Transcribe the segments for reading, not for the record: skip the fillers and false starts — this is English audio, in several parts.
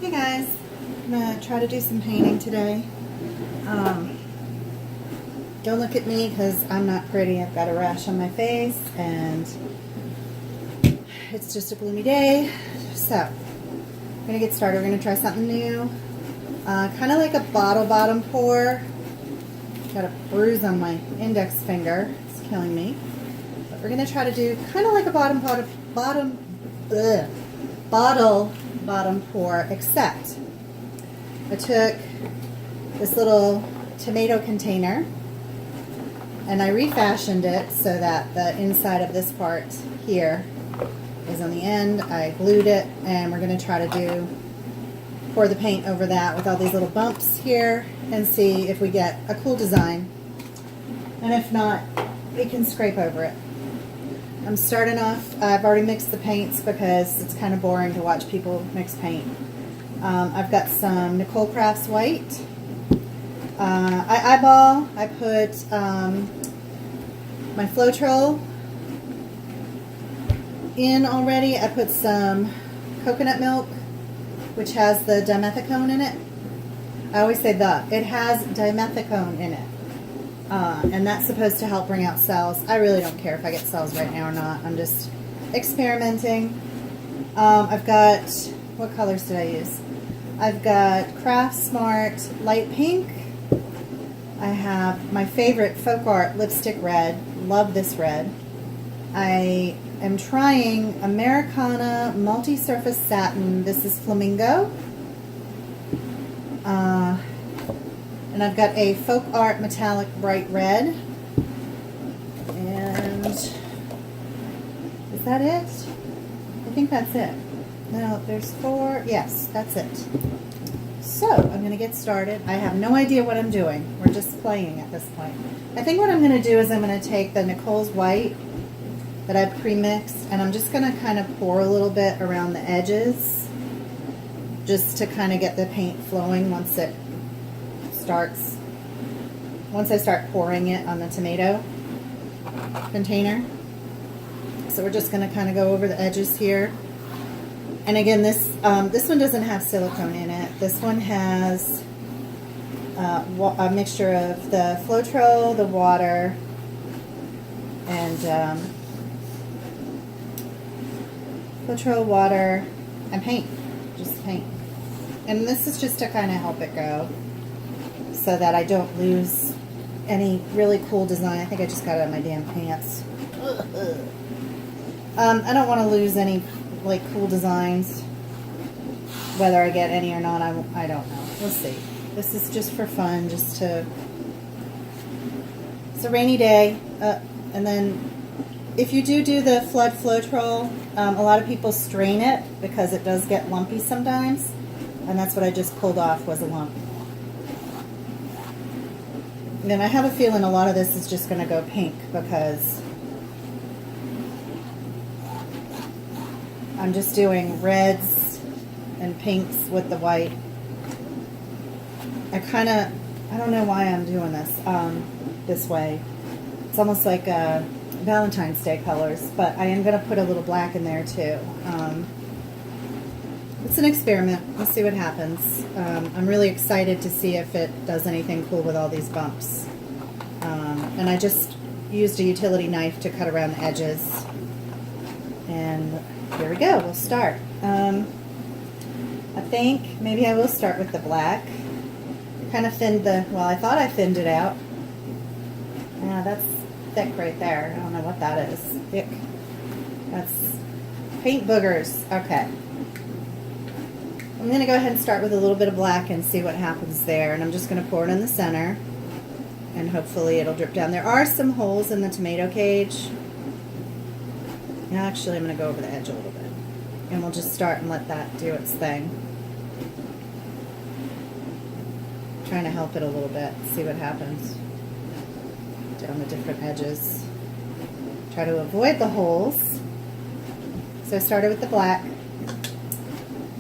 Hey guys, I'm gonna try to do some painting today. Don't look at me because I'm not pretty. I've got a rash on my face and it's just a gloomy day. So, I'm gonna get started. We're gonna try something new. Kind of like a bottle bottom pour. Got a bruise on my index finger. It's killing me. But we're gonna try to do kind of like a bottle bottom pour, except I took this little tomato container and I refashioned it so that the inside of this part here is on the end. I glued it, and we're going to try to pour the paint over that with all these little bumps here and see if we get a cool design. And if not, we can scrape over it. I'm starting off, I've already mixed the paints because it's kind of boring to watch people mix paint. I've got some Nicole Crafts white. I put my Floetrol in already. I put some coconut milk, which has the dimethicone in it. I always say it has dimethicone in it. And that's supposed to help bring out cells. I really don't care if I get cells right now or not. I'm just experimenting. I've got, what colors did I use? I've got Craft Smart Light Pink. I have my favorite Folk Art Lipstick Red. Love this red. I am trying Americana Multi-Surface Satin. This is Flamingo. And I've got a Folk Art Metallic Bright Red. And is that it? I think that's it. No, there's 4. Yes, that's it. So, I'm going to get started. I have no idea what I'm doing. We're just playing at this point. I think what I'm going to do is I'm going to take the Nicole's White that I pre-mixed, and I'm just going to kind of pour a little bit around the edges just to kind of get the paint flowing once I start pouring it on the tomato container. So we're just going to kind of go over the edges here. And again, this one doesn't have silicone in it. This one has a mixture of the Floetrol, the water, and paint, just paint. And this is just to kind of help it go so that I don't lose any really cool design. I think I just got it on my damn pants. I don't want to lose any like cool designs. Whether I get any or not, I don't know. We'll see. This is just for fun, just to... It's a rainy day. And then if you do the Flood Floetrol, a lot of people strain it because it does get lumpy sometimes. And that's what I just pulled off, was a lump. And then I have a feeling a lot of this is just going to go pink because I'm just doing reds and pinks with the white. I don't know why I'm doing this way. It's almost like Valentine's Day colors, but I am going to put a little black in there too. It's an experiment. We'll see what happens. I'm really excited to see if it does anything cool with all these bumps. And I just used a utility knife to cut around the edges. And here we go. We'll start. I think maybe I will start with the black. Kind of thinned I thought I thinned it out. Yeah, that's thick right there. I don't know what that is. Thick. That's paint boogers. Okay. I'm going to go ahead and start with a little bit of black and see what happens there. And I'm just going to pour it in the center. And hopefully it'll drip down. There are some holes in the tomato cage. Actually, I'm going to go over the edge a little bit. And we'll just start and let that do its thing. Trying to help it a little bit, see what happens down the different edges. Try to avoid the holes. So I started with the black.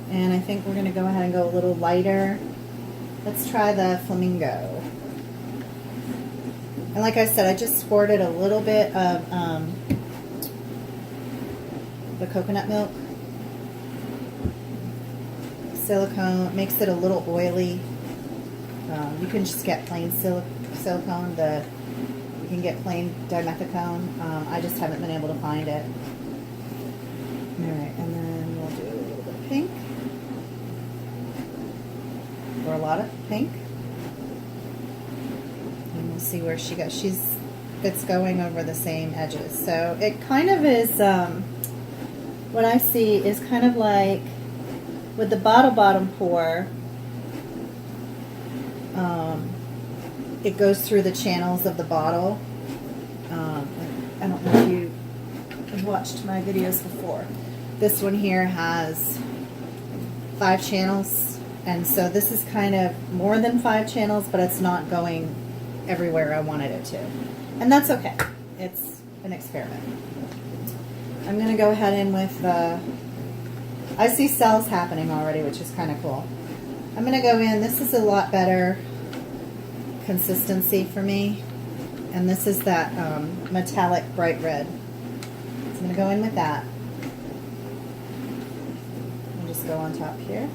And I think we're going to go ahead and go a little lighter. Let's try the Flamingo. And like I said, I just squirted a little bit of the coconut milk silicone. It makes it a little oily. You can just get plain silicone. You can get plain dimethicone. I just haven't been able to find it. Alright, and then we'll do a little bit of pink. Or a lot of pink. And we'll see where she goes. It's going over the same edges. So it kind of is, what I see is kind of like with the bottom pour, it goes through the channels of the bottle. I don't know if you have watched my videos before. This one here has 5 channels, and so this is kind of more than 5 channels, but it's not going everywhere I wanted it to. And that's okay. It's an experiment. I'm going to go ahead in with, I see cells happening already, which is kind of cool. I'm going to go in, this is a lot better consistency for me. And this is that metallic bright red. So I'm going to go in with that. I'll just go on top here.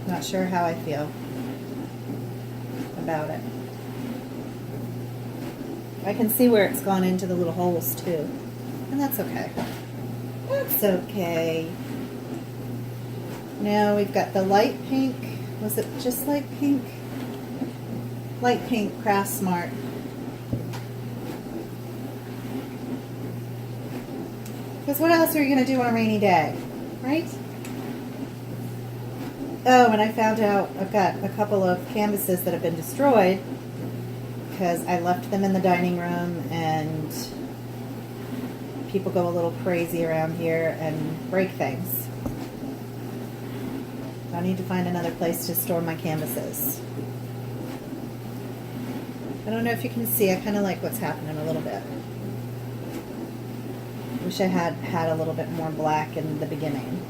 Not sure how I feel about it. I can see where it's gone into the little holes too. And that's okay. That's okay. Now we've got the light pink. Was it just light pink? Light pink Craft Smart. Because what else are you going to do on a rainy day? Right? Oh, and I found out I've got a couple of canvases that have been destroyed because I left them in the dining room, and people go a little crazy around here and break things. I need to find another place to store my canvases. I don't know if you can see, I kind of like what's happening a little bit. Wish I had a little bit more black in the beginning.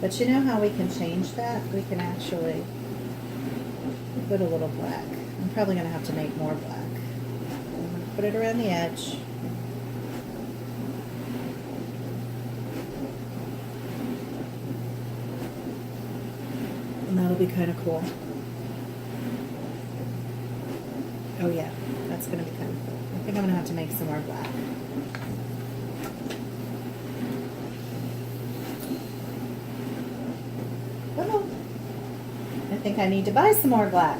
But you know how we can change that? We can actually put a little black. I'm probably going to have to make more black. I'm going to put it around the edge. And that'll be kind of cool. Oh yeah, that's going to be kind of cool. I think I'm going to have to make some more black. Oh, I think I need to buy some more black.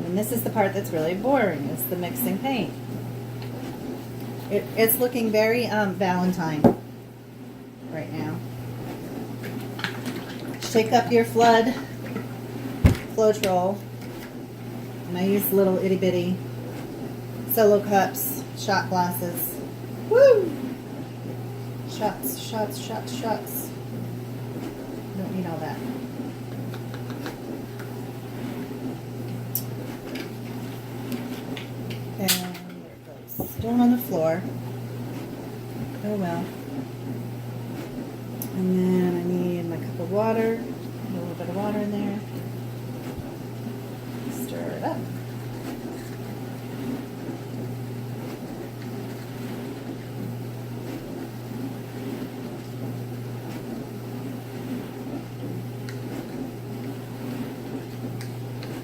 And this is the part that's really boring, is the mixing paint. It's looking very Valentine right now. Shake up your Floetrol. And I use little itty bitty solo cups, shot glasses. Woo! Shots, shots, shots, shots. Don't need all that. And there it goes. Still on the floor. Oh well. And then I need my cup of water. A little bit of water in there. Stir it up.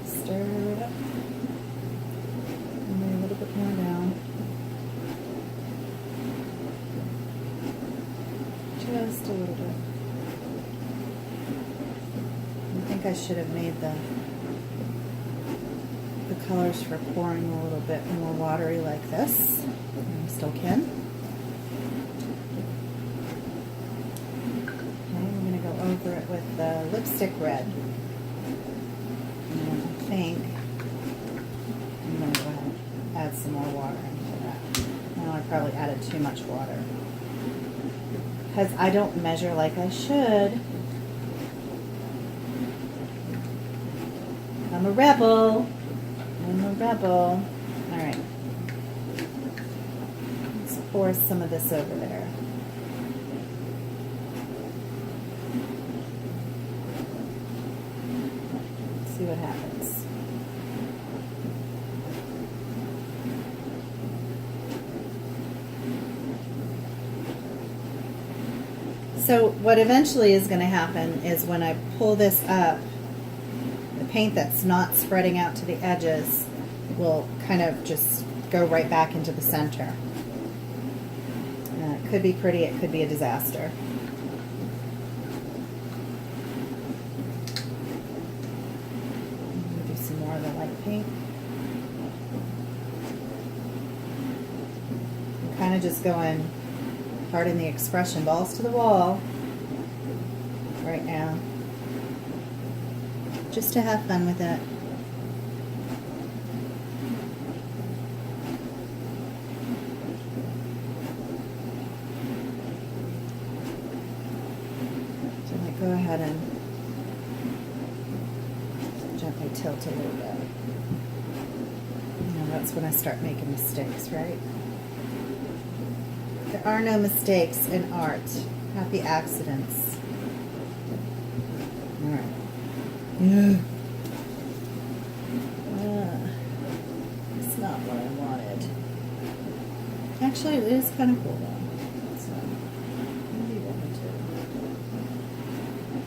Stir it up. And then a little bit more down. Just a little bit. I think I should have made the colors for pouring a little bit more watery like this. And I still can. Okay, we're going to go over it with the lipstick red. And I think I'm going to go ahead and add some more water into that. Now I probably added too much water, because I don't measure like I should. I'm a rebel. I'm a rebel. Alright. Let's pour some of this over there. So what eventually is going to happen is when I pull this up, the paint that's not spreading out to the edges will kind of just go right back into the center. It could be pretty, it could be a disaster. Do some more of the light pink. I'm kind of just going, pardon the expression, balls to the wall right now, just to have fun with it. So I go ahead and gently tilt a little bit. You know, that's when I start making mistakes, right? There are no mistakes in art. Happy accidents. All right. Yeah. It's not what I wanted. Actually, it is kind of cool though. So maybe I want to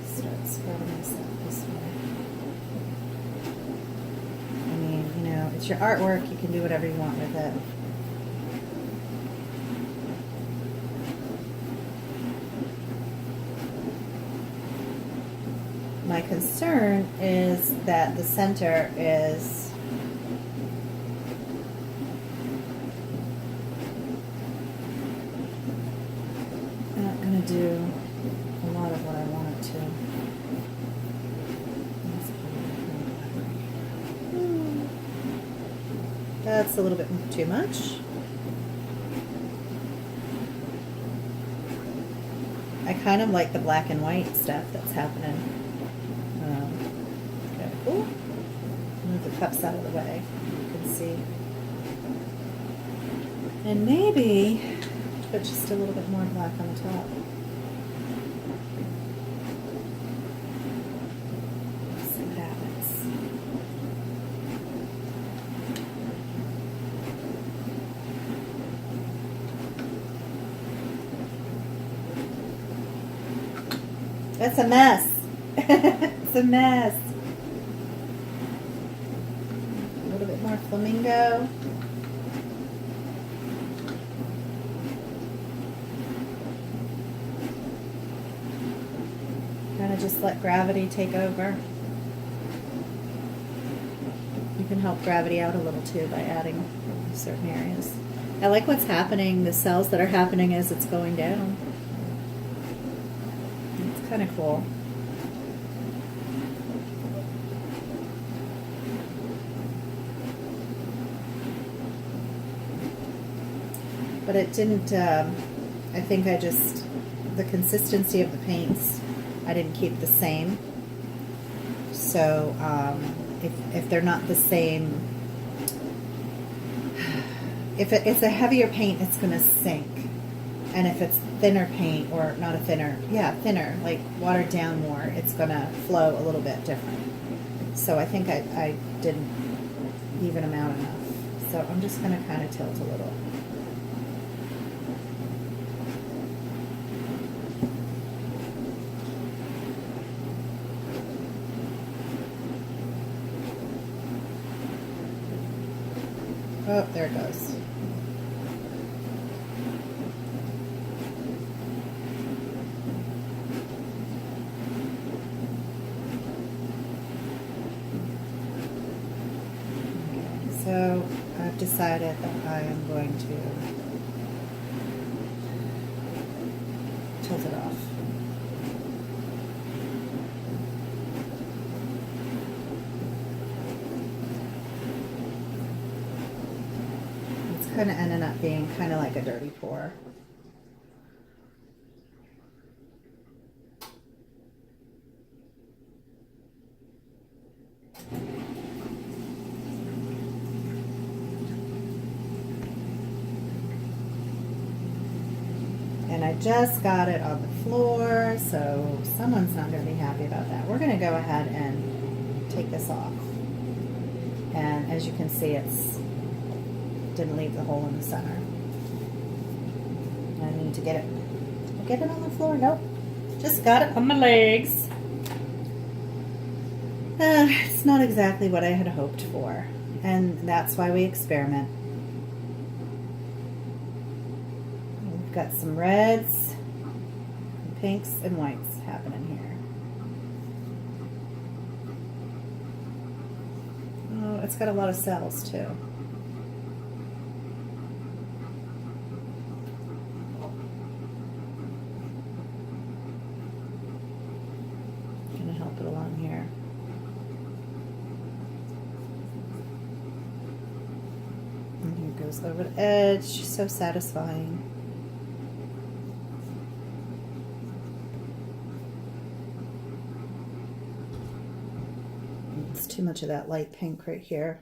start spreading this out this way. I mean, you know, it's your artwork. You can do whatever you want with it. My concern is that the center is not going to do a lot of what I want it to. That's a little bit too much. I kind of like the black and white stuff that's happening. Okay, cool. Move the cups out of the way. You can see. And maybe put just a little bit more black on the top. Let's see what happens. That's a mess. It's a mess. A little bit more flamingo. Kind of just let gravity take over. You can help gravity out a little too by adding certain areas. I like what's happening, the cells that are happening as it's going down. It's kind of cool. But it didn't, I think the consistency of the paints, I didn't keep the same. So if they're not the same, if it's a heavier paint, it's going to sink. And if it's thinner paint, or not a thinner, thinner, like watered down more, it's going to flow a little bit different. So I think I didn't even them out enough. So I'm just going to kind of tilt a little. Oh, there it goes. Okay, so I've decided that I am going to tilt it off. Kind of ended up being kind of like a dirty pour. And I just got it on the floor, so someone's not going to be happy about that. We're going to go ahead and take this off. And as you can see, it's didn't leave the hole in the center. I need to get it on the floor. Nope. Just got it on my legs. It's not exactly what I had hoped for, and that's why we experiment. We've got some reds, and pinks, and whites happening here. Oh, it's got a lot of cells too. Gonna help it along here. And here it goes over the edge. So satisfying. It's too much of that light pink right here.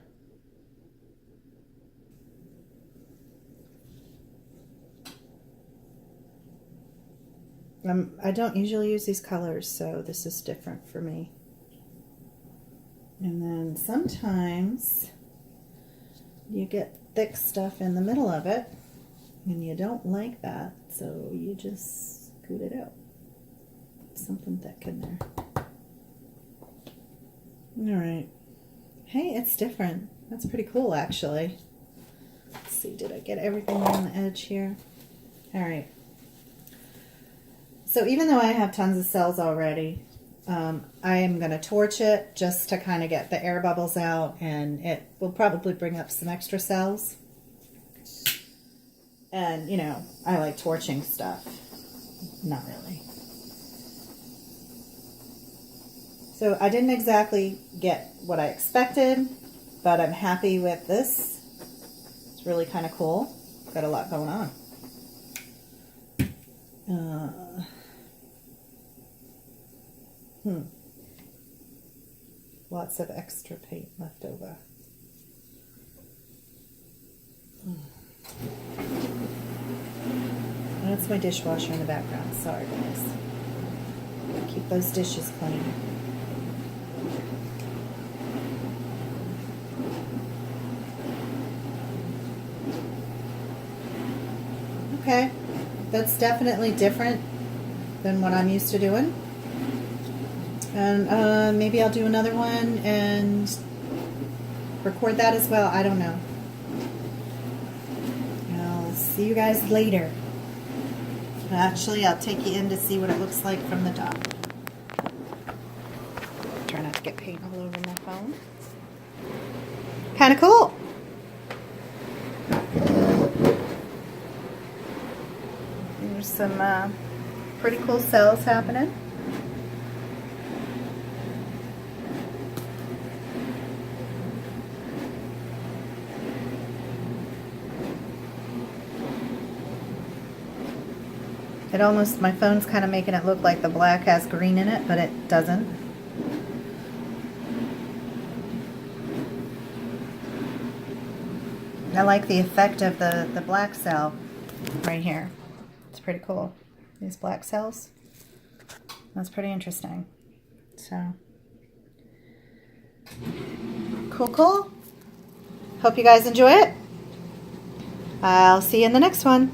I don't usually use these colors, so this is different for me. And then sometimes you get thick stuff in the middle of it, and you don't like that, so you just scoot it out. Something thick in there. All right. Hey, it's different. That's pretty cool, actually. Let's see, did I get everything on the edge here? All right. So even though I have tons of cells already, I am going to torch it just to kind of get the air bubbles out, and it will probably bring up some extra cells. And, you know, I like torching stuff. Not really. So I didn't exactly get what I expected, but I'm happy with this. It's really kind of cool. Got a lot going on. Lots of extra paint left over. That's my dishwasher in the background. Sorry, guys. Keep those dishes clean. Okay, that's definitely different than what I'm used to doing. And maybe I'll do another one and record that as well. I don't know. I'll see you guys later. Actually, I'll take you in to see what it looks like from the top. Try not to get paint all over my phone. Kind of cool. There's some pretty cool cells happening. It almost, my phone's kind of making it look like the black has green in it, but it doesn't. I like the effect of the black cell right here. It's pretty cool. These black cells. That's pretty interesting. So, cool. Hope you guys enjoy it. I'll see you in the next one.